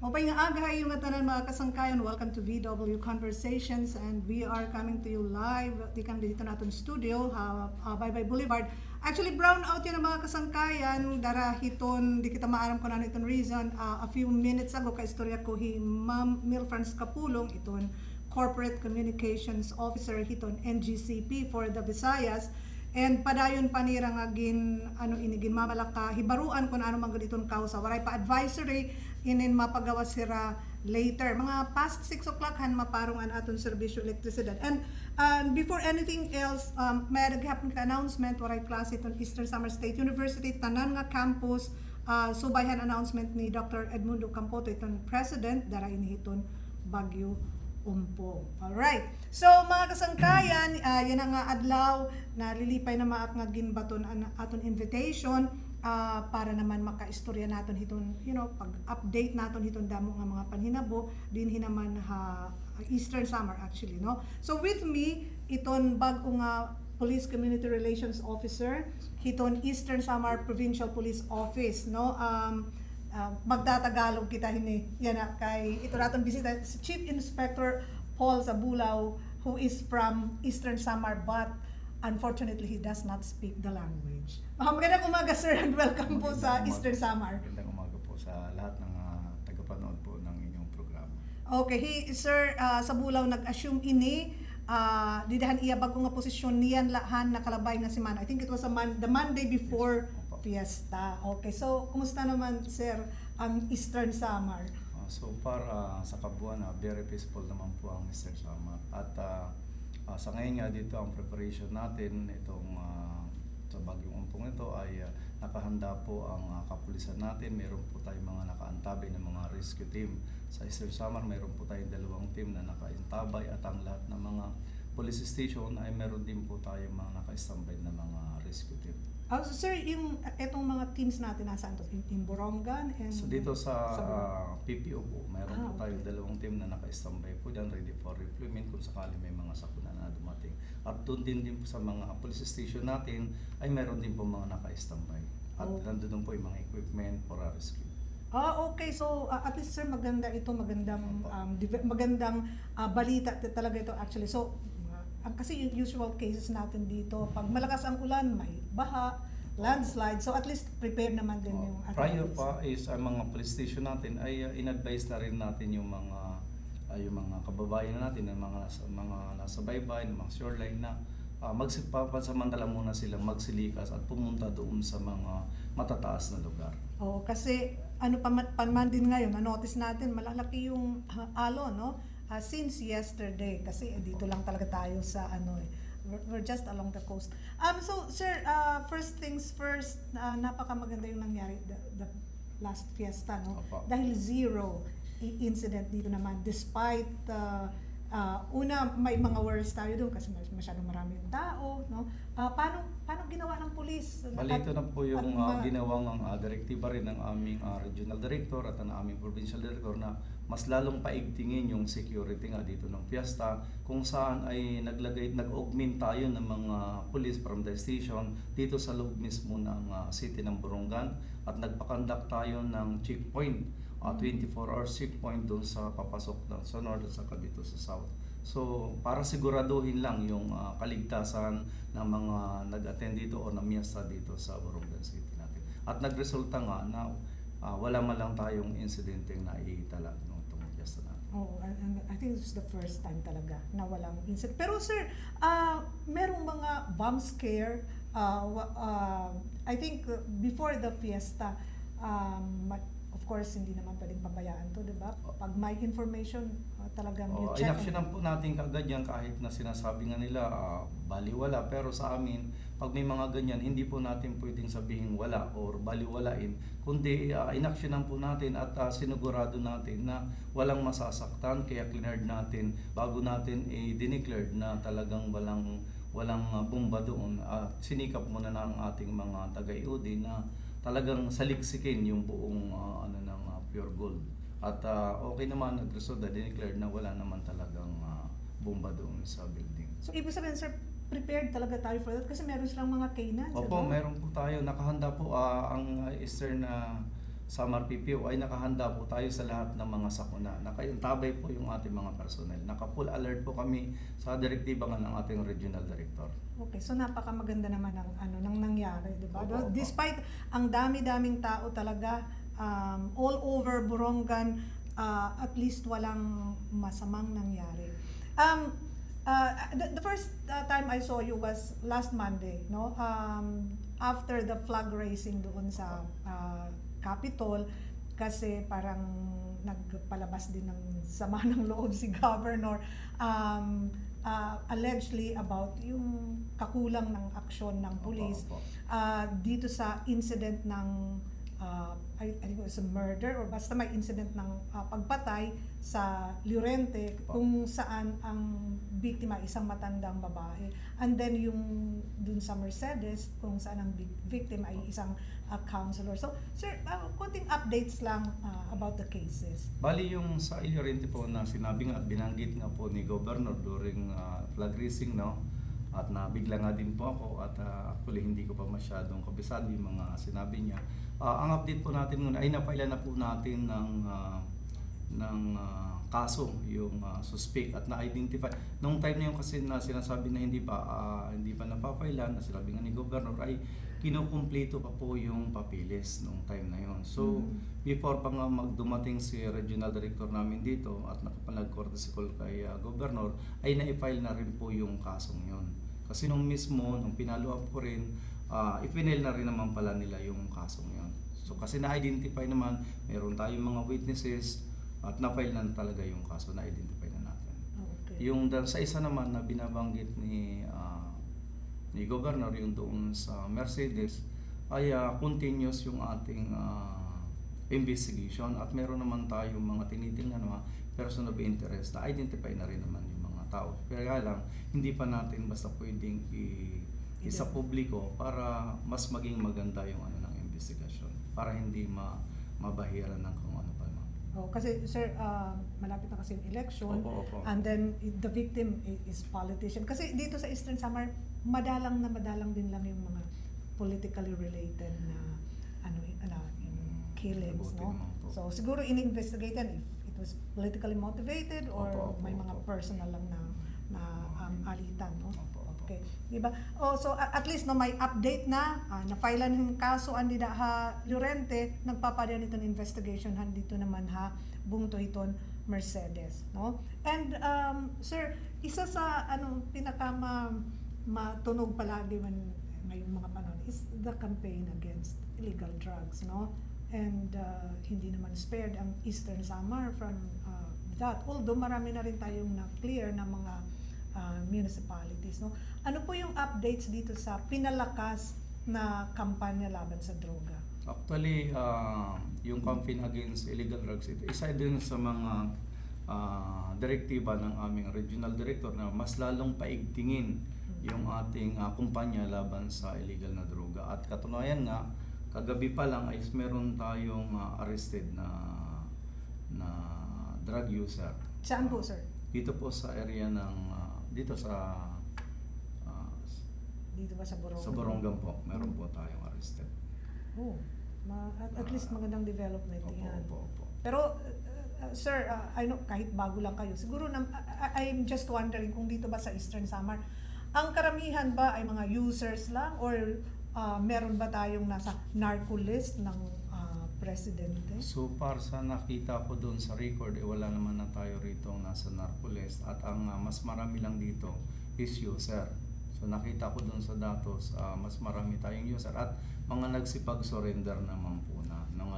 Mapay nga agahay yung tanan mga kasangkayan. Welcome to VW Conversations and we are coming to you live. Di kang dito natin studio, Bye-Bye Boulevard. Actually, brown out yun ang mga kasangkayan. Darahiton, di kita maaram ko na iton reason. A few minutes ago, ka-istorya ko Ma'am Milfrance Capulong, iton Corporate Communications Officer, hiton NGCP for the Visayas. And padayon panira nga inigin mamalaka hibaruan kung ano man gaditon kausa waray pa advisory inin mapagawa sira later mga past 6 o'clock han maparong an aton serbisyo elektrisidad. And before anything else, may naghapon ka announcement waray klase iton Eastern Samar State University tanan nga campus, subayhan announcement ni Dr. Edmundo Campoto iton president dara inihiton Baguio Umpo. Alright. So mga kasangkayan, yan ang adlaw na lilipay na maak nga ginbaton aton invitation para naman makaistorya naton hiton, pag-update naton hiton damo nga mga panhinabo din hinaman Eastern Samar actually, no. So with me iton bag-o nga Police Community Relations Officer hiton Eastern Samar Provincial Police Office, no. Magtatagalog kita yan kay ito naton bisita si Chief Inspector Paul Sabulao, who is from Eastern Samar but unfortunately he does not speak the language. Magandang umaga sir and welcome po sa Eastern Samar. Magandang umaga po sa lahat ng tagapanood po ng inyong programa. Okay, Sir Sabulao nag-assume didahan iya bago nga posisyon niyan lahan nakalabay nga semana. I think it was the Monday before Fiesta. Okay, so kumusta naman sir ang Eastern Samar? So para sa kabuuan, very peaceful naman po ang Eastern Samar. At sa ngayon nga dito ang preparation natin itong sa Bagyong Umpong ito ay nakahanda po ang kapulisan natin. Meron po tayong mga nakaantabay ng mga rescue team. Sa Eastern Samar meron po tayong 2 team na nakaantabay at ang lahat ng mga police station ay meron din po tayong mga naka-standby na mga rescue team. So sir, itong mga teams natin nasaan to? In Borongan? And so dito sa PPO po, meron po tayong 2 team na naka-standby po dyan, ready for deployment kung sakali may mga sakuna na dumating. At doon din po sa mga police station natin ay meron din po mga naka-standby. At nandun po yung mga equipment for rescue. Okay. So at least sir, magandang balita talaga ito actually. So kasi yung usual cases natin dito, pag malakas ang ulan, may baha, landslide. So at least prepared naman din yung prior pa is ang mga police station natin ay in-advise na rin natin yung mga kababayan natin ng mga nasa baybay, ng mga shoreline na magsipapansamantala muna silang magsilikas at pumunta doon sa mga matataas na lugar. Kasi paman din ngayon, na-notice natin malalaki yung alo, no? Since yesterday kasi dito lang talaga tayo sa we're just along the coast. So sir, first things first, napakamaganda yung nangyari the last fiesta, no? Dahil 0 incident dito naman despite una may mga worries tayo doon kasi masyadong maraming tao, no? Paano ginawa ng pulis? Balito na po yung ginawang direktiba rin ng aming regional director at ng aming provincial director na mas lalong paigtingin yung security nga dito ng fiesta, kung saan ay nag-augment tayo ng mga police from the station dito sa loob mismo ng city ng Borongan at nagpakandak tayo ng checkpoint, 24-hour checkpoint doon sa papasok sa north at saka dito sa south. So para siguraduhin lang yung kaligtasan ng mga nag-attend dito o namiesta dito sa Borongan City natin. At nagresulta nga na wala man lang tayong insidente na iitala nung fiesta natin. And I think this is the first time talaga na walang incident. Pero sir, merong mga bomb scare. I think before the fiesta, of course, hindi naman pwedeng pabayaan to, di ba? Pag may information, talagang you check. Inaksyonan po natin kaagad yan kahit na sinasabi nga nila baliwala. Pero sa amin, pag may mga ganyan, hindi po natin pwedeng sabihin wala or baliwalain. Kundi inaksyonan po natin at sinigurado natin na walang masasaktan. Kaya cleared natin bago natin i-declared na talagang walang bomba doon. Sinikap muna ng ating mga taga-IOD na talagang saliksikin yung buong ng pure gold. At okay naman, nag-result na declared na wala naman talagang bomba doon sa building. So ibig sabihin sir, prepared talaga tayo for that kasi meron silang mga K9. Opo, meron po tayo. Nakahanda po ang Eastern Samar PPO ay nakahanda po tayo sa lahat ng mga sakuna. Nakaintabay po yung ating mga personnel. Naka-full alert po kami sa direktiba nga ng ating regional director. Okay, so napakamaganda naman ng nangyari, di ba? Opo, opo. Despite ang dami-daming tao talaga all over Borongan, at least walang masamang nangyari. The first time I saw you was last Monday, no? After the flag raising doon sa Capitol, kasi parang nagpalabas din ng sama ng loob si Governor, allegedly about yung kakulang ng aksyon ng police dito sa incident ng I think it was a murder or basta may incident ng pagpatay sa Llorente kung saan ang biktima isang matandang babae, and then yung dun sa Mercedes kung saan ang victim ay isang counselor. So sir, konting updates lang about the cases. Bali yung sa Llorente po na sinabi nga at binanggit nga po ni Governor during flag raising, no? At nabigla nga din po ako at actually hindi ko pa masyadong kabisado yung mga sinabi niya. Ang update po natin muna ay napaila na po natin ng kaso yung suspect at na-identify. Nung time na yun kasi na sinasabi na hindi pa napapailan, na sinabi nga ni Governor ay kinukumpleto pa po yung papilis nung time na yun. So before pa nga magdumating si regional director namin dito at nakapag-courtesy call kay Governor, ay na-file na rin po yung kasong yun. Kasi nung pinalo up ko rin, i-file na rin naman pala nila yung kasong yun. So kasi na-identify naman, meron tayong mga witnesses at na-file na talaga yung kaso, na-identify na natin. Okay. Yung sa isa naman na binabanggit ni Governor, yung doon sa Mercedes, ay continuous yung ating investigation at meron naman tayong mga tinitingnan mga person of interest na identify na rin naman yung mga tao. Kaya lang, hindi pa natin basta pwedeng isa publiko para mas maging maganda yung ng investigasyon, para hindi mabahiran ng kung ano pa. Kasi sir, malapit na kasi yung election. Opo. And then the victim is politician. Kasi dito sa Eastern Samar, madalang din lang yung mga politically related na killings, no? So siguro in-investigate yan if it was politically motivated or may mga personal lang na alitan, no? Okay, di ba? So at least no, may update na na-filean yung kaso andida Llorente, nagpapadyan ito ng investigation dito naman bungto iton Mercedes, no? And sir, isa sa pinaka matunog palagi man ngayong mga panahon is the campaign against illegal drugs, no? And hindi naman spared ang Eastern Samar from that, although marami na rin tayong na-clear na mga municipalities, no? Ano po yung updates dito sa pinalakas na kampanya laban sa droga? Actually, yung campaign against illegal drugs, isa din sa mga direktiba ng aming regional director na mas lalong paigtingin yung ating kumpanya laban sa illegal na droga. At katunayan nga, kagabi pa lang ay meron tayong arrested na drug user. Saan po, sir? Dito po sa area ng dito ba sa Borongan? Sa Borongan po, meron po tayong arrested. Oh, at least magandang development yan. Opo. Pero sir, I know kahit bago lang kayo, siguro I'm just wondering kung dito ba sa Eastern Samar, ang karamihan ba ay mga users lang or meron ba tayong nasa narco list ng presidente? So far sa nakita ko doon sa record, wala naman na tayo rito nasa narco list at ang mas marami lang dito is user. So nakita ko doon sa datos, mas marami tayong user at mga nagsipag-surrender naman po na mga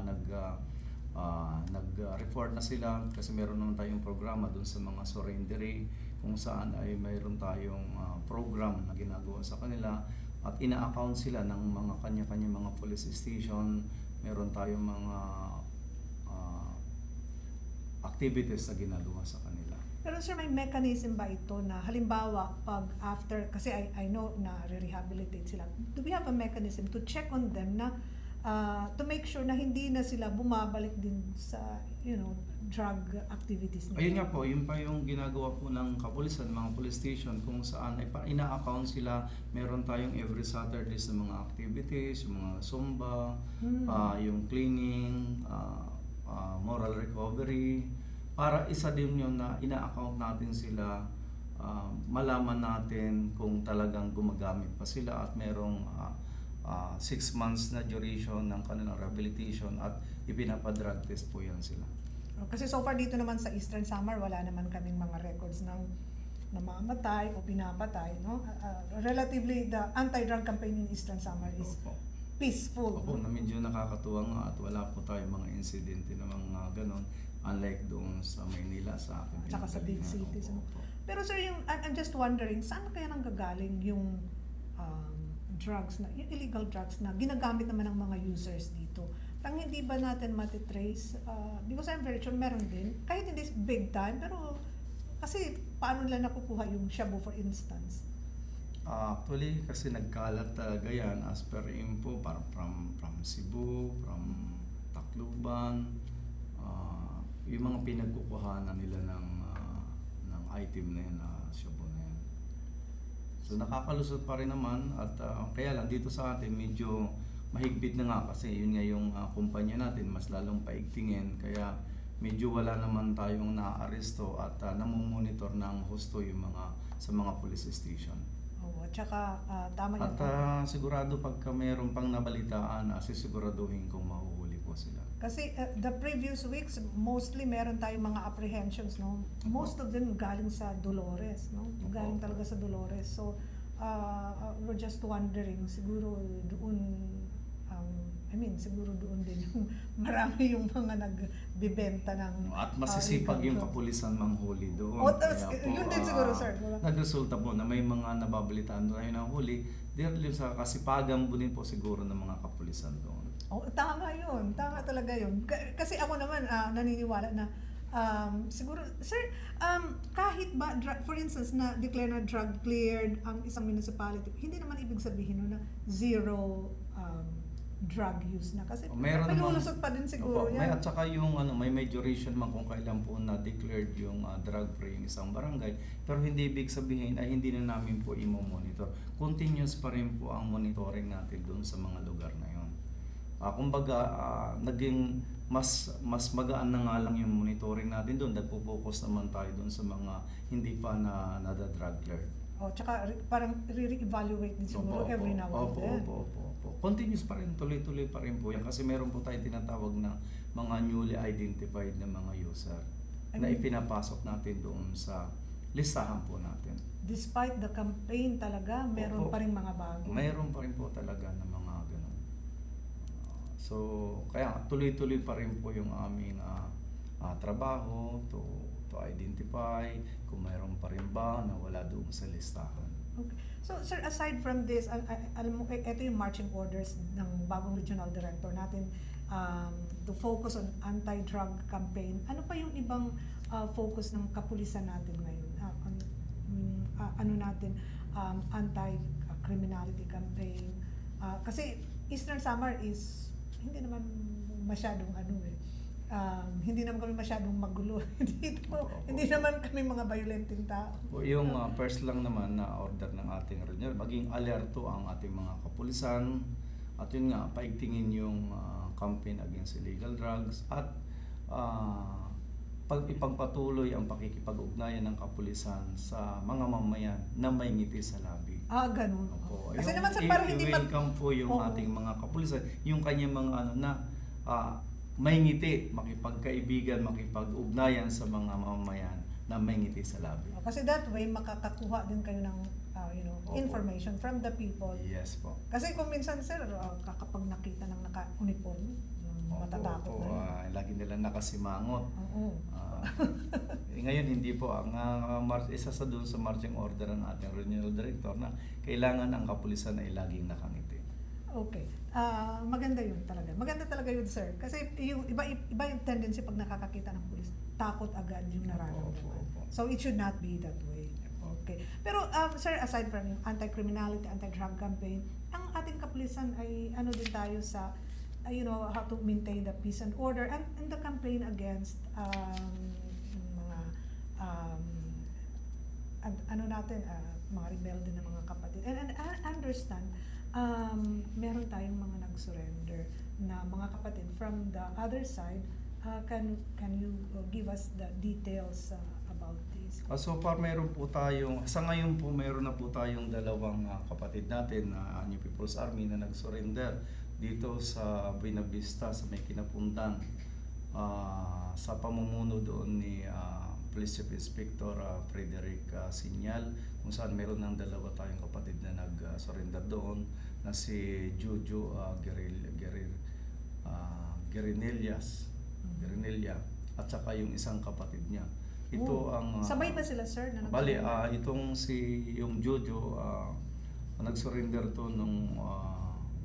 nag-report na sila kasi meron naman tayong programa doon sa mga surrendery kung saan ay mayroon tayong program na ginagawa sa kanila at ina-account sila ng mga kanya-kanya mga police station. Meron tayong mga activities na ginagawa sa kanila. Pero sir, may mechanism ba ito na halimbawa pag after, kasi I know na re-rehabilitate sila, do we have a mechanism to check on them na to make sure na hindi na sila bumabalik din sa, drug activities nila. Ayun nga po, yun pa yung ginagawa po ng kapulisan, mga police station, kung saan ay ina-account sila. Meron tayong every Saturday sa mga activities, yung mga Zumba, yung cleaning, moral recovery. Para isa din yun na ina-account natin sila, malaman natin kung talagang gumagamit pa sila at merong 6 months na duration ng kanilang rehabilitation at ipinapadrug test po yan sila. Kasi so far dito naman sa Eastern Samar, wala naman kaming mga records ng namamatay o pinapatay, no? Relatively, the anti-drug campaign in Eastern Samar is peaceful. Opo, na medyo nakakatuwa nga at wala po tayong mga insidente na mga ganon, unlike doon sa Maynila, sa akin. At saka sa big cities. Pero sir, I'm just wondering, saan kaya nang gagaling yung drugs, yung illegal drugs na ginagamit naman ng mga users dito? Parang hindi ba natin matitrace? Because I'm very sure meron din, kahit hindi big time, pero kasi paano nila nakukuha yung shabu for instance? Actually, kasi nagkalat talaga yan as per info from Cebu, from Tacloban, yung mga pinagkukuhanan nila ng item na yan, shabu na yan. So nakakalusot pa rin naman at kaya lang dito sa atin medyo mahigpit na nga kasi yun nga yung kumpanya natin mas lalong paigtingin, kaya medyo wala naman tayong naaresto at namumonitor ng husto yung sa mga police station. At saka tama yun. At sigurado pagka mayroon pang nabalitaan, sisiguraduhin kung mahuhuli po sila. Kasi the previous weeks, mostly meron tayong mga apprehensions, no? Most of them galing sa Dolores, no? Galing talaga sa Dolores. So, we're just wondering, siguro doon, siguro doon din yung marami yung mga nagbibenta ng at masisipag yung kapulisan manghuli doon. Yun din siguro, sir. Nagresulta po na may mga nababalitaan doon na huli dahil sa kasipagan po din po siguro ng mga kapulisan doon. Tama yun. Tama talaga yun. Kasi ako naman naniniwala na siguro, sir, kahit ba, for instance, na declare na drug cleared ang isang municipality, hindi naman ibig sabihin na zero drug use na, kasi may lulusot pa din siguro yan. At saka yung may duration man kung kailan po na declared yung drug free yung isang barangay, pero hindi ibig sabihin ay hindi na namin po i-monitor. Continuous pa rin po ang monitoring natin doon sa mga lugar na yun. Kumbaga naging mas magaan na nga lang yung monitoring natin doon, nagpo-focus naman tayo doon sa mga hindi pa na drug cleared. Tsaka parang re-evaluate din siguro every now and then. Opo. Continuous pa rin, tuloy-tuloy pa rin po yan kasi meron po tayong tinatawag na mga newly identified na mga user na ipinapasok natin doon sa listahan po natin. Despite the campaign talaga, meron pa rin mga bago? Mayroon pa rin po talaga na mga ganun. So, kaya tuloy-tuloy pa rin po yung aming trabaho to identify kung mayroon pa rin ba na wala doon sa listahan. Okay. So, sir, aside from this, alam mo, ito yung marching orders ng bagong regional director natin to focus on anti-drug campaign. Ano pa yung ibang focus ng kapulisan natin ngayon? Anti-criminality campaign. Kasi Eastern Samar is hindi naman masyadong hindi naman kami masyadong magulo dito. Hindi naman kami mga violenting tao. Yung first lang naman na order ng ating regional, maging alerto ang ating mga kapulisan at yun nga, paigtingin yung campaign against illegal drugs at ipagpatuloy ang pakikipag-ugnayan ng kapulisan sa mga mamayan na may ngiti sa labi. Ganun. Opo. Kasi naman sa parang hindi welcome po yung ating mga kapulisan, yung kanyang mga may ngiti, makipagkaibigan, makipag-ugnayan sa mga mamamayan na may ngiti sa labi. Kasi that way, makakakuha din kayo ng information from the people. Yes po. Kasi kung minsan, sir, kapag nakita ng naka-uniform, matatakot na yun. Lagi nilang nakasimangot. Ngayon, hindi po. Isa sa doon sa marching order ng ating regional director na kailangan ang kapulisan ay laging nakangiti. Okay. Maganda yun talaga. Maganda talaga yun, sir. Kasi yung iba yung tendency pag nakakakita ng pulis, takot agad yung nararamdaman. So it should not be that way. Okay. Pero sir, aside from yung anti-criminality, anti-drug campaign, ang ating kapulisan ay din tayo sa how to maintain the peace and order, and the campaign against mga um, mga rebelde na mga kapatid. And I understand, meron tayong mga nag-surrender na mga kapatid from the other side. Can you give us the details about this? So far meron po tayong, sa ngayon po meron na po tayong dalawang kapatid natin na New People's Army na nag-surrender dito sa Buena Vista sa may Kinapundan, sa pamumuno doon ni Police Chief Inspector Frederick Sinyal, kung saan meron ng dalawa tayong kapatid na nag-surrender doon na si Jojo Guerinelias at saka yung isang kapatid niya. Ito ang sabay ba sila, sir? Bali, yung Jojo nag-surrender to nung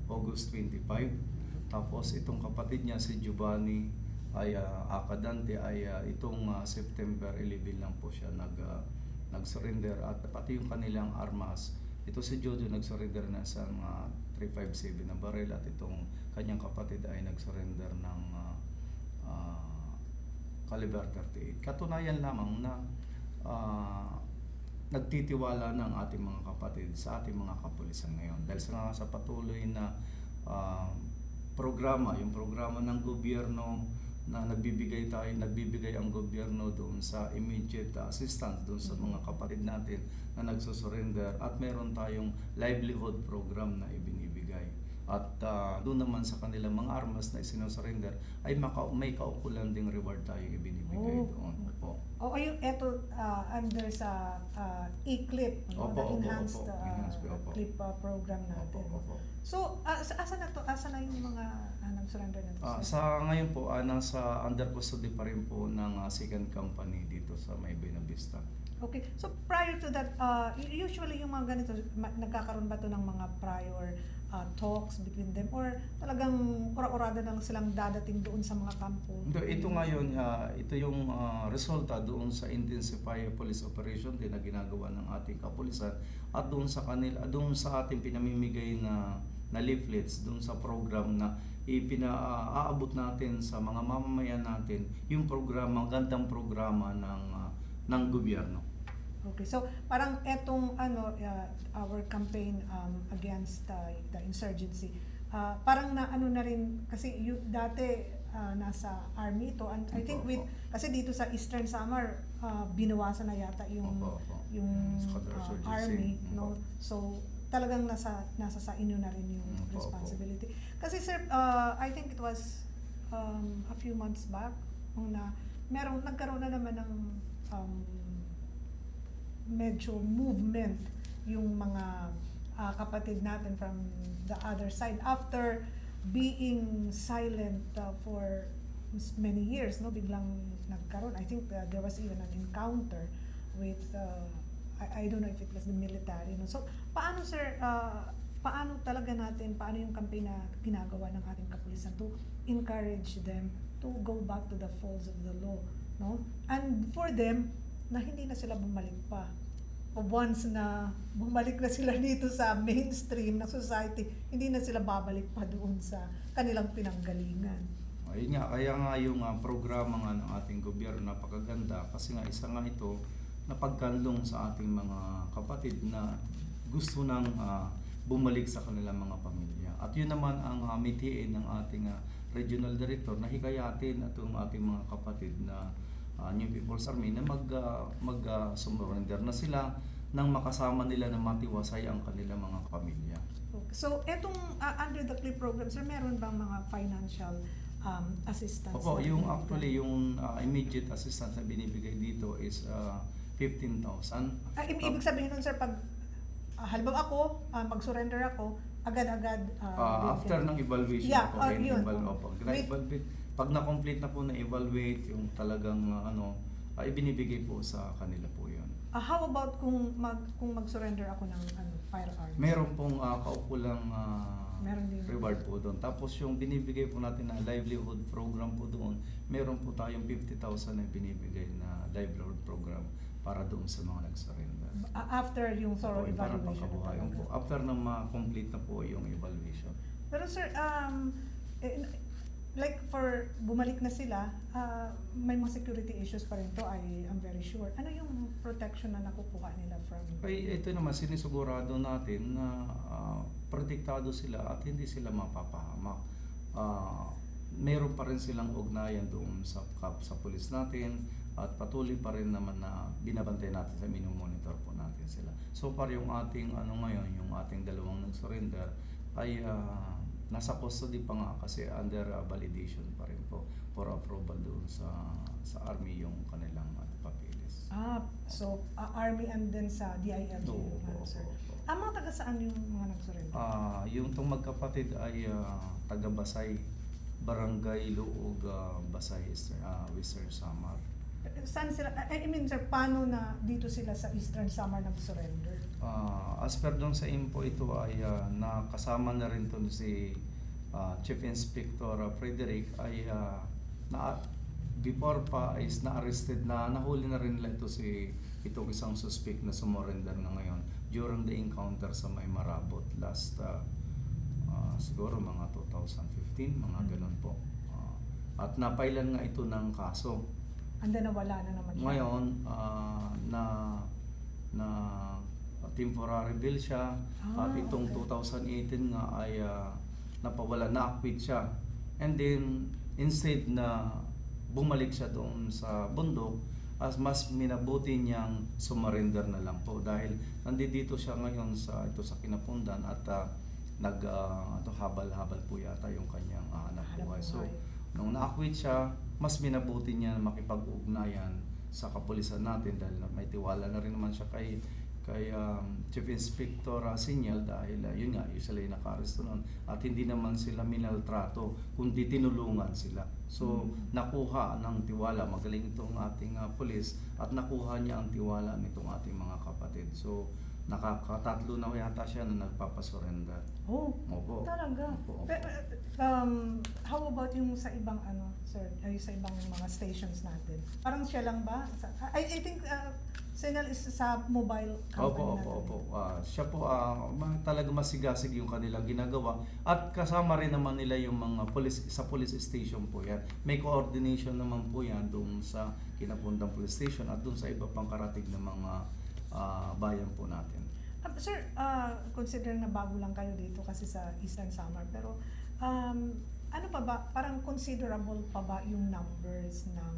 August 25. Tapos itong kapatid niya si Giovanni ay Akadante ay itong September 11 lang po siya nag-surrender, at pati yung kanilang armas. Ito si Jojo nag-surrender na sa 357 na baril, at itong kanyang kapatid ay nag-surrender ng caliber 38. Katunayan lamang na nagtitiwala ng ating mga kapatid sa ating mga kapulisan ngayon dahil sa patuloy na yung programa ng gobyerno na nagbibigay ang gobyerno doon sa immediate assistance doon sa mga kapatid natin na nagsusurrender, at meron tayong livelihood program na ibinibigay. At doon naman sa kanilang mga armas na isinusurrender ay may kaukulan ding reward tayong ibinibigay doon. Ito under sa e-clip, the enhanced clip program natin. So, asa na yung mga nag-surrender na ito? Sa ngayon po, nasa under custody pa rin po ng second company dito sa may Buena Vista. Okay. So, prior to that, usually yung mga ganito, nagkakaroon ba ito ng mga prior talks between them, or talagang ora-orada na lang silang dadating doon sa mga kampo? Ito ngayon, ito yung resulta doon sa intensified police operation din na ginagawa ng ating kapulisan, at doon sa ating pinamimigay na leaflets doon sa program na aabot natin sa mga mamamayan natin, yung programa, gandang programa ng gobyerno. Okay, so parang etong our campaign against the insurgency, parang na rin kasi dati nasa army ito, and I think kasi dito sa Eastern Samar binawasan na yata yung army, no? So talagang nasa sa inyo na rin yung responsibility. Kasi sir, I think it was a few months back na nagkaroon na naman ng medyo movement yung mga kapatid natin from the other side after being silent for many years, no? Biglang nagkaroon. I think there was even an encounter with I don't know if it was the military, no? So paano sir, paano yung campaign na ginagawa ng ating kapulisan to encourage them to go back to the folds of the law, no? And for them na hindi na sila bumalik pa. Once na bumalik na sila dito sa mainstream na society, hindi na sila babalik pa doon sa kanilang pinanggalingan. Ayun nga, kaya nga yung programa nga ng ating gobyerno napakaganda, kasi nga isa nga ito na pagkanlong sa ating mga kapatid na gusto nang bumalik sa kanilang mga pamilya. At yun naman ang mitiin ng ating regional director na hikayatin atong ating mga kapatid na New People's Army na mag-surrender na sila nang makasama nila na matiwasay ang kanilang mga pamilya. Okay. So, etong under the CLIP program, sir, meron bang mga financial assistance? Opo, yung immediate assistance na binibigay dito is 15,000. Ibig sabihin nun, sir, pag halimbawa ako, mag-surrender ako, agad-agad after ng evaluation po, yun. Pag na-complete na po na-evaluate yung talagang ibinibigay po sa kanila po yun. How about kung mag-surrender ako ng firearms? Meron pong kaukulang reward po doon. Tapos yung binibigay po natin na livelihood program po doon, meron po tayong 50,000 na binibigay na livelihood program para doon sa mga nag-surrender. After yung thorough evaluation? Po. After na ma-complete na po yung evaluation. Pero sir, like for bumalik na sila, may mga security issues pa rin to, I'm very sure. Ano yung protection na nakukuha nila from? Ay, ito naman, sinisigurado natin na protektado sila at hindi sila mapapahamak. Meron pa rin silang ugnayan doon sa pulis natin at patuloy pa rin naman na binabantay natin sa monitor po natin sila. So far yung ating ngayon, yung ating dalawang nag-surrender ay nasa custody pa nga kasi under validation pa rin po for approval doon sa Army yung kanilang papilis. So Army and then sa DILG yung sir. Mga taga saan yung mga nag-surrender? Yung itong magkapatid ay taga Basay, Barangay Luog, Basay, Western Samar. Saan sila? I mean sir, paano na dito sila sa Eastern Samar nag-surrender? As per doon sa info ito ay nakasama na rin to si Chief Inspector Frederick ay before pa is na-arrested nahuli na rin nila itong isang suspect na sumurrender na ngayon during the encounter sa May Marabot last siguro mga 2015, mga ganun po. At napailan nga ito ng kaso. And then nawala na naman siya. Ngayon, na temporary bill siya at itong 2018 nga ay napawala, na-acquit siya. And then, instead na bumalik siya doon sa bundok, as mas minabuti niyang sumurrender na lang po dahil nandito siya ngayon sa Kinapundan at habal-habal po yata yung kanyang hanap buhay. So, nung na-acquit siya, mas minabuti niya makipag-ugnayan sa kapulisan natin dahil may tiwala na rin naman siya kay Chief Inspector Sinyal dahil yun nga, usually naka-arresto nun at hindi naman sila minaltrato kundi tinulungan sila. So nakuha ng tiwala, magaling itong ating pulis at nakuha niya ang tiwala nitong ating mga kapatid. So nakakatatlo na yata siya na nagpapasurrender. Opo. Talaga? Opo. How about yung sa ibang sir, sa ibang mga stations natin? Parang siya lang ba? I think Senal is sa mobile company natin. Opo. Siya po talaga masigasig yung kanilang ginagawa at kasama rin naman nila yung mga sa police station po yan. May coordination naman po yan doon sa Kinapundang Police Station at doon sa iba pang karatig na mga bayan po natin. Sir, consider na bago lang kayo dito kasi sa Eastern Samar, pero ano pa ba, parang considerable pa ba yung numbers ng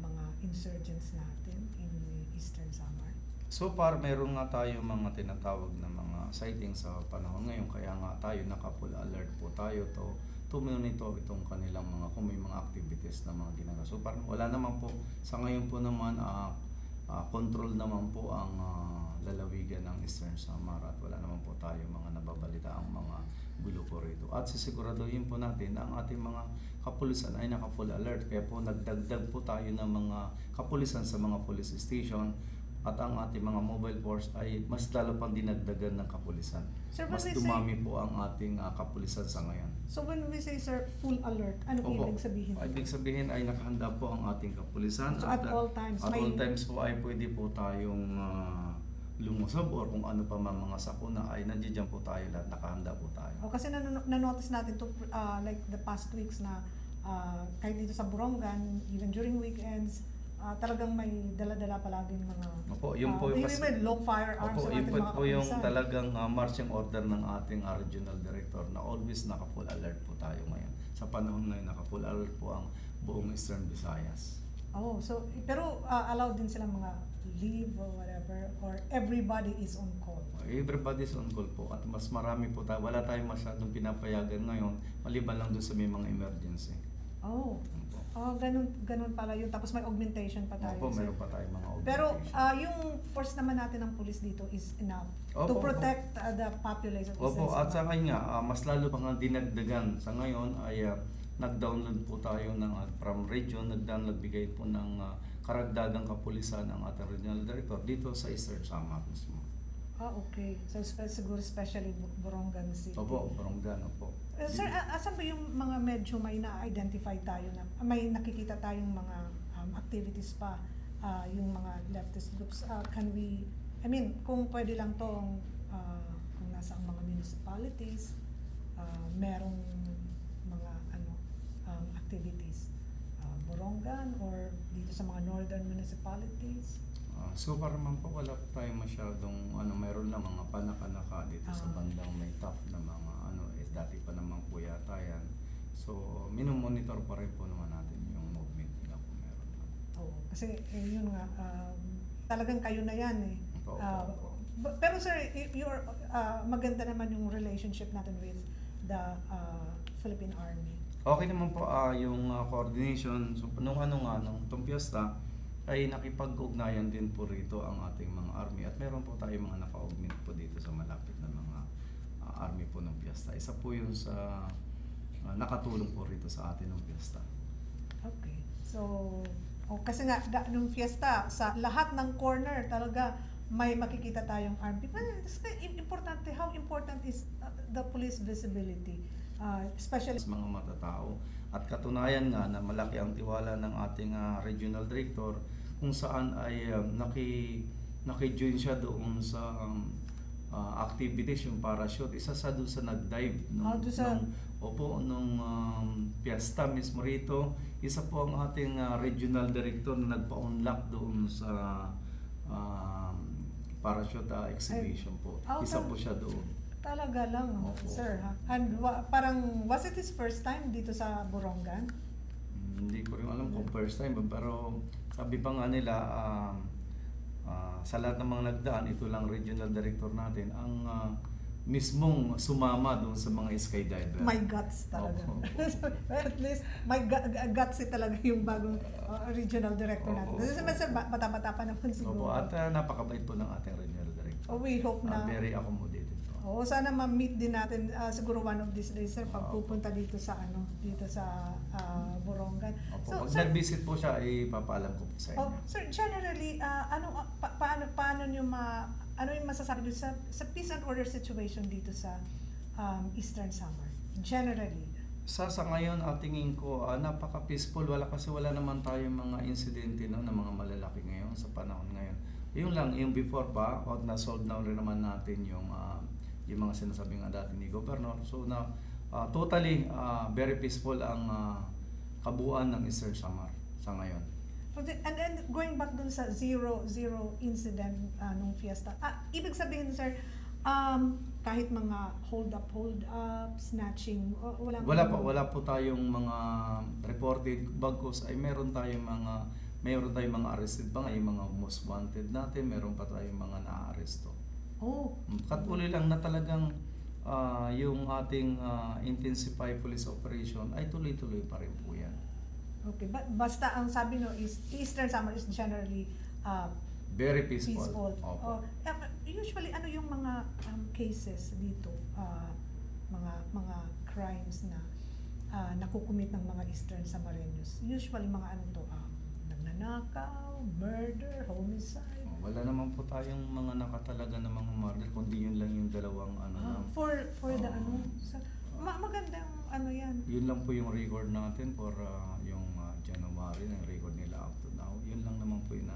mga insurgents natin in Eastern Samar? So far, meron nga tayo mga tinatawag na mga sightings sa panahon ngayon, kaya nga tayo naka-full alert po tayo to monitor itong kanilang kung may mga activities na mga ginagawa. So parang wala naman po, sa ngayon po naman control naman po ang lalawigan ng Eastern Samar at wala naman po tayo mga nababalita ang mga gulo po rito. At sisiguraduhin po natin na ang ating mga kapulisan ay naka-full alert. Kaya po nagdagdag po tayo ng mga kapulisan sa mga police station at ang ating mga mobile force ay mas lalo pang dinagdagan ng kapulisan. Sir, mas dumami po ang ating kapulisan sa ngayon. So when we say, sir, full alert, ano ibig sabihin? Ibig sabihin ay nakahanda po ang ating kapulisan. So at all times? At all times po ay pwede po tayong lumusab or kung ano pa mga sakuna ay nandiyan po tayo lahat, nakahanda po tayo. Kasi na-notice natin to like the past weeks na kahit dito sa Borongan, even during weekends, talagang may dala-dala palaging mga yun po yung may low firearms sa ating mga po yung kapulisan. talagang marching order ng ating regional director na always naka-full alert po tayo ngayon. Sa panahon ngayon, naka-full alert po ang buong Eastern Visayas. So pero allowed din silang mga leave or whatever, or everybody is on call? Everybody is on call po at mas marami po tayo. Wala tayong masyadong pinapayagan ngayon maliban lang doon sa may mga emergency. Ganun pala yun. Tapos may augmentation pa tayo. Meron pa tayong mga augmentation. Pero yung force naman natin ng police dito is enough to protect the population. At sa kanya, mas lalo pang dinagdagan. Sa ngayon ay nag-download po tayo from region, nagbigay po ng karagdagang kapulisan ng ating regional director dito sa Eastern Samar mismo. Okay. So siguro especially Borongan City. Borongan, Sir, asan ba yung mga medyo may na-identify tayo na may nakikita tayong mga activities pa, yung mga leftist groups? Kung pwede lang tong kung nasa ang mga municipalities, merong mga activities? Borongan or dito sa mga northern municipalities? So para man po wala po tayo masyadong mayroon lang mga panaka-naka dito sa bandang may top na mga dati pa naman po yata yan. So minomonitor pa rin po naman natin yung movement nila kung meron lang. Oo, kasi yun nga, talagang kayo na yan eh. Pero sir, maganda naman yung relationship natin with the Philippine Army. Okay naman po yung coordination. So nung itong piyesta ay nakipag-ugnayan din po rito ang ating mga army at meron po tayong mga naka-augment po dito sa malapit na mga army po ng piyesta. Isa po yun sa nakatulong po rito sa atin ng piyesta. Okay. So, kasi nga nung fiesta, sa lahat ng corner talaga may makikita tayong army. Well, it's importante, how important is the police visibility? Especially sa mga matatao. At katunayan nga na malaki ang tiwala ng ating regional director kung saan ay naki-join siya doon sa activities, yung parachute. Isa sa doon sa nag-dive nung piyesta mismo rito. Isa po ang ating regional director na nagpa-unlock doon sa parachute exhibition po. Isa po siya doon. Talaga lang, sir. And parang, was it his first time dito sa Borongan? Hindi ko rin alam kung first time, pero sabi pa nga nila, sa lahat ng mga nagdaan, ito lang regional director natin, ang mismong sumama doon sa mga skydiver. My guts talaga. At least, my guts talaga yung bagong regional director natin. Kasi bata-bata pa naman siguro. At napakabait po ng ating regional director. We hope na. Very accommodated. Sana ma-meet din natin siguro one of these days, sir, pag pupunta dito sa Borongan. So, pag nag-visit po siya, ipapaalam ko po sa inyo. Sir, generally, paano yung masasabi niyo sa peace and order situation dito sa Eastern Samar? Generally. Sa ngayon, tingin ko, napaka-peaceful. Wala naman tayong mga insidente na mga malalaki ngayon sa panahon ngayon. Yung lang, yung before pa, na-solve na rin naman natin yung mga sinasabi nga dati ni Governor. So totally very peaceful ang kabuuan ng Eastern Samar sa ngayon. And then going back dun sa zero incident nung fiesta, ibig sabihin sir, kahit mga hold up, snatching, wala po tayong mga reported bagkus ay meron tayong mga arrested pa nga, yung mga most wanted natin, meron pa tayong mga na-aresto. Katuloy lang na talagang yung ating intensified police operation ay tuloy-tuloy pa rin po yan. Okay, basta ang sabi nyo is Eastern Samar is generally very peaceful. Usually ano yung mga cases dito, mga crimes na nakukumit ng mga Eastern Samareños? Usually mga nagnanakaw, murder, homicide. Wala naman po tayong mga nakatalaga na mga murder, kundi yun lang yung dalawang magandang yan. Yun lang po yung record natin for yung January, yung record nila up to now. Yun lang naman po yung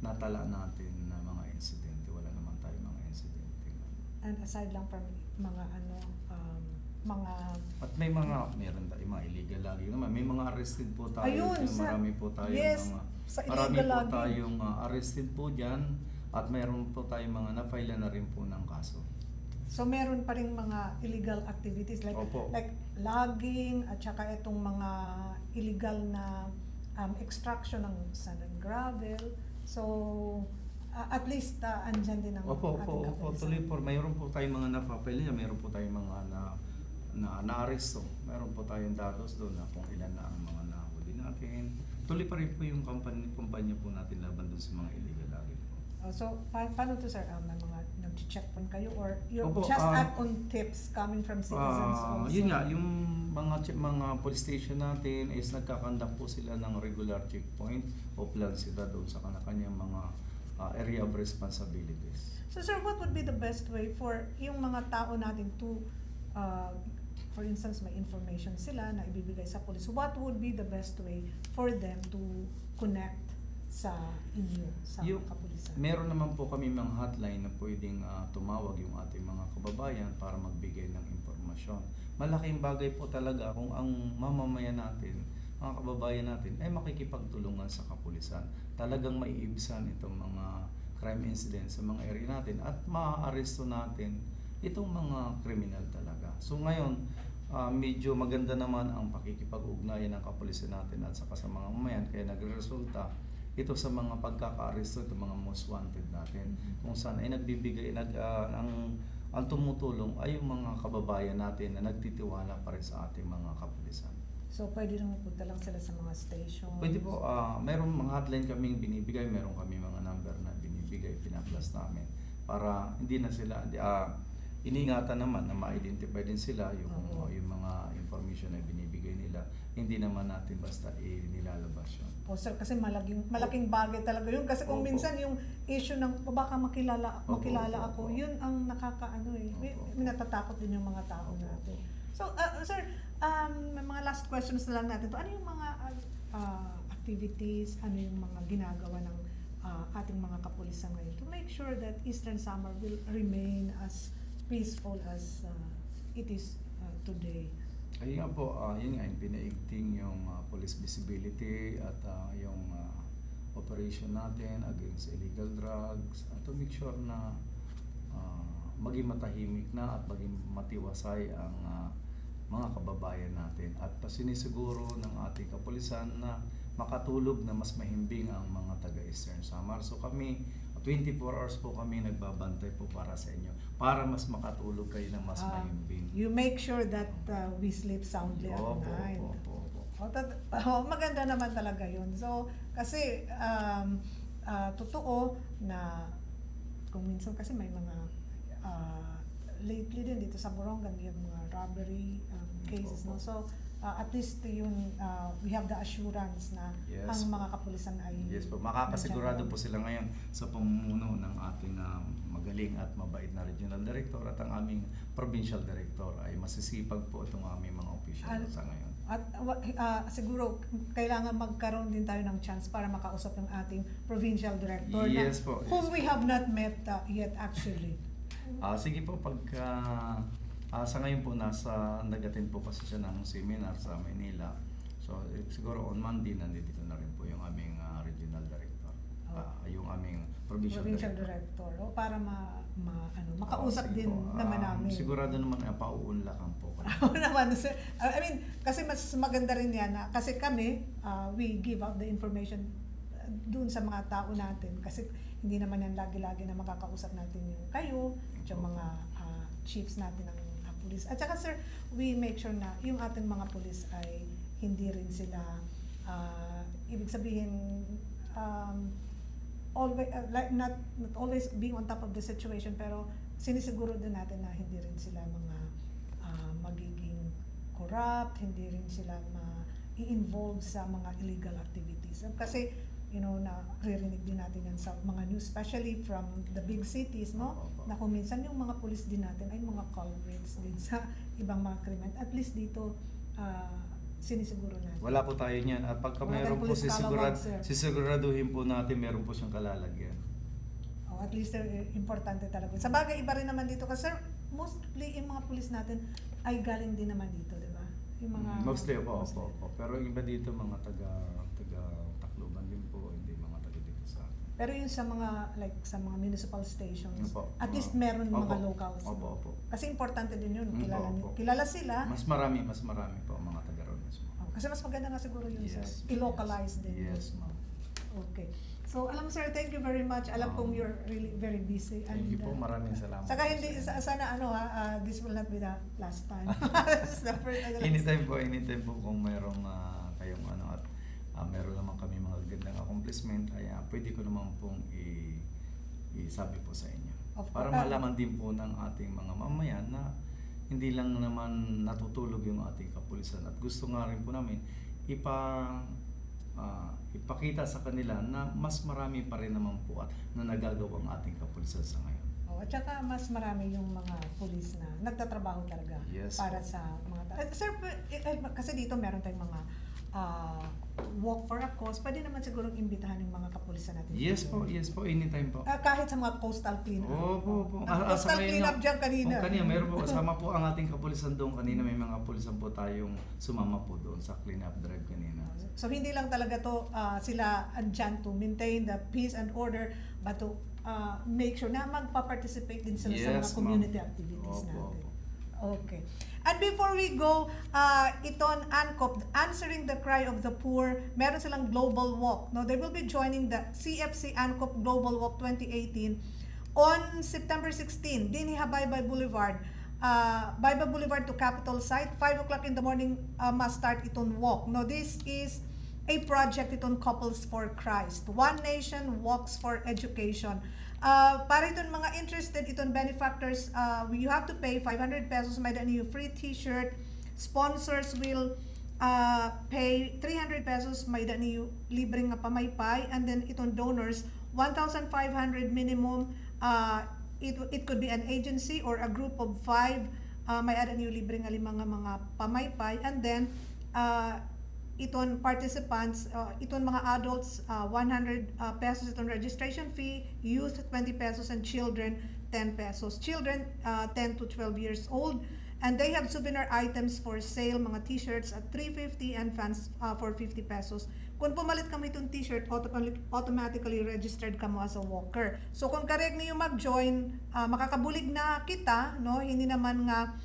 natala natin na mga insidente. Wala naman tayong mga insidente. And aside lang from mga at meron tayong mga illegal lagi naman. May mga arrested po tayo. Marami po tayong arrested po dyan. At meron po tayong mga na-file na rin po ng kaso. So meron pa rin mga illegal activities like logging at saka itong mga illegal na extraction ng sand and gravel. So at least andyan din ang ating tuloy po. Mayroon po tayong mga na-file niya, mayroon po tayong mga na-aresto. Meron po tayong datos doon na kung ilan na ang mga nahuli natin. Tuloy pa rin po yung kumpanya po natin laban doon sa mga illegal lagi po. So, paano to sir? May mga nag-check po kayo or you're just add on tips coming from citizens also? Yun nga, yung mga police station natin is nagkakandak po sila ng regular checkpoint o plan sila doon sa kanyang mga area of responsibilities. So sir, what would be the best way for yung mga tao natin to for instance, may information sila na ibibigay sa police. What would be the best way for them to connect sa inyo, sa Yung, kapulisan? meron naman po kami mga hotline na pwedeng tumawag yung ating mga kababayan para magbigay ng impormasyon. Malaking bagay po talaga kung ang mamamayan natin, mga kababayan natin, ay makikipagtulungan sa kapulisan. Talagang maiibsan itong mga crime incidents sa mga area natin at maaaresto natin itong mga kriminal talaga. So ngayon, medyo maganda naman ang pakikipag-ugnayan ng kapulisan natin at saka sa mga mamayan, kaya nagre-resulta ito sa mga pagkaka-aresto ng mga most wanted natin, kung saan ay nagbibigay ang tumutulong ay yung mga kababayan natin na nagtitiwala pa rin sa ating mga kapulisan. So pwede naman punta lang sila sa mga station? Pwede po, mayroong mga hotline kaming binibigay, meron kami mga number na binibigay, pinaplas namin para hindi na sila iniingatan naman na ma-identify din sila yung mga information na binibigay nila. Hindi naman natin basta nilalabas yun. O sir, kasi malaking bagay talaga yun. Kasi kung minsan yung issue ng baka makilala ako, yun ang nakakaano eh. May natatakot din yung mga tao natin. So, sir, may mga last questions na lang natin. Ano yung mga activities, ano yung mga ginagawa ng ating mga kapulisan ngayon to make sure that Eastern Samar will remain as peaceful as it is today? Ayun nga po, yun nga, yung pinaigting yung police visibility at yung operation natin against illegal drugs at to make sure na maging matahimik na at maging matiwasay ang mga kababayan natin at sinisiguro ng ating kapulisan na makatulog na mas mahimbing ang mga taga-Eastern Samar. So kami, 24 hours po kami nagbabantay po para sa inyo, para mas makatulog kayo ng mas mahimbing. You make sure that we sleep soundly at night. Maganda naman talaga yun. So, kasi totoo na kung minsan kasi may mga lately din dito sa Borongan, may mga robbery cases, no? So, at least yun, we have the assurance na ang mga kapulisan ay... Yes po, makakasigurado po sila ngayon sa pamumuno ng ating magaling at mabait na regional director at ang aming provincial director ay masisipag po itong aming mga official sa ngayon. At siguro kailangan magkaroon din tayo ng chance para makausap ng ating provincial director yes po, whom we have not met yet actually. Sige po, pagka sa ngayon po nag-attend po kasi siya ng seminar sa Manila. So siguro on Monday nandito na rin po yung aming regional director. Yung aming provincial director. Para makausap din naman namin. Sigurado naman pauunlakan po. Naman, sir. I mean, kasi mas maganda rin yan kasi kami, we give out the information dun sa mga tao natin kasi hindi naman yan lagi-lagi na makakausap natin yung kayo, yung mga chiefs natin ng police. At saka sir, we make sure na yung ating mga police ay hindi rin sila ibig sabihin always not always being on top of the situation, pero sinisiguro din natin na hindi rin sila mga magiging corrupt, hindi rin sila ma-involve sa mga illegal activities. Kasi naririnig din natin yan sa mga news, especially from the big cities, no? Na kung minsan yung mga police din natin ay mga culprits din sa ibang mga krimen. At least dito, sinisiguro natin. Wala po tayo niyan. At pagka meron po, sisiguraduhin po natin meron po siyang kalalagyan. At least importante talaga. Sa bagay, iba rin naman dito. Kasi mostly yung mga police natin ay galing din naman dito, di ba? Yung mga mostly po. Pero yung iba dito, mga taga Tacloban din po, hindi mga taga dito sa atin. Pero yung sa mga sa mga municipal stations, at least meron mga locals. Opo. Kasi importante din yun, kilala sila. Mas marami po ang mga taga roon. Kasi mas maganda nga siguro yun, sir. I-localize din. Yes, ma'am. Okay. So, alam mo sir, thank you very much. Alam kong you're really very busy. Thank you po, maraming salamat. Saka hindi, sana this will not be the last time. Anytime po kung mayroong kayong at meron naman kami mga gandang accomplishment, ay pwede ko naman pong isabi po sa inyo. Para malaman din po ng ating mga mamayan na hindi lang naman natutulog yung ating kapulisan at gusto nga rin po namin ipakita sa kanila na mas marami pa rin naman po na nagagawa ang ating kapulisan sa ngayon. At saka mas marami yung mga pulis na nagtatrabaho talaga para sa mga tao. Sir, kasi dito meron tayong mga walk for a cause, pwede naman sigurong imbitahan yung mga kapulisan natin. Yes po, anytime po. Kahit sa mga coastal cleanup. Opo. Coastal cleanup dyan kanina. Kanina, meron po, kasama po ang ating kapulisan doon kanina. May mga kapulisan po tayong sumama po doon sa cleanup drive kanina. So hindi lang talaga to sila andyan to maintain the peace and order, but to make sure na magpa-participate din sila sa mga community activities natin. Okay. And before we go, iton ANCOP, Answering the Cry of the Poor, meron silang global walk. No, they will be joining the CFC ANCOP Global Walk 2018 on September 16, din Baybay Boulevard. Baybay Boulevard to Capitol Site, 5 o'clock in the morning must start iton walk. No, this is a project iton Couples for Christ. One Nation Walks for Education. Para iton mga interested, iton benefactors, you have to pay 500 pesos, may daan yung free t-shirt. Sponsors will pay 300 pesos, may daan yung libreng nga pamaypay. And then iton donors, 1,500 minimum. It could be an agency or a group of 5, may daan yung libreng nga mga pamaypay. And then iton participants, iton mga adults, 100 pesos iton registration fee, youth 20 pesos, and children 10 pesos. Children 10 to 12 years old, and they have souvenir items for sale, mga t-shirts at 350 and fans for 50 pesos. Kung pumalit kami itong t-shirt, automatically registered ka mo as a walker. So kung correct niyo mag-join, makakabulig na kita, no? Hindi naman nga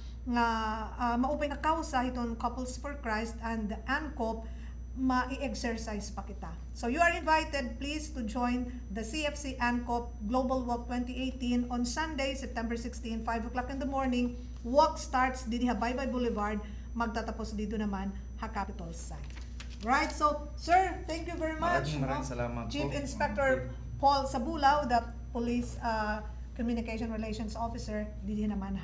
maupay na kausa itong Couples for Christ and the ANCOP, ma-i-exercise pa kita. So you are invited, please, to join the CFC ANCOP Global Walk 2018 on Sunday, September 16, 5 o'clock in the morning. Walk starts dito Baybay Boulevard, magtatapos dito naman Capitol Site. Right, so sir, thank you very much. Maraming salamat Chief po. Inspector Paul Sabulao, the Police Communication Relations Officer, dito naman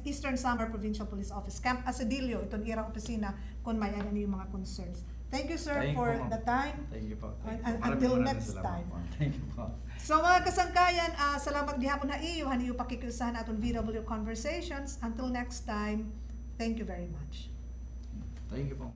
Eastern Samar Provincial Police Office, Camp Asadillo, itong irang opisina kung may ano yung mga concerns. Thank you, sir, for the time. Thank you po. Until next time. Thank you po. So mga kasangkayan, salamat gihapon na iyo, hani yung pakikiusahan atong VW Conversations. Until next time, thank you very much. Thank you po.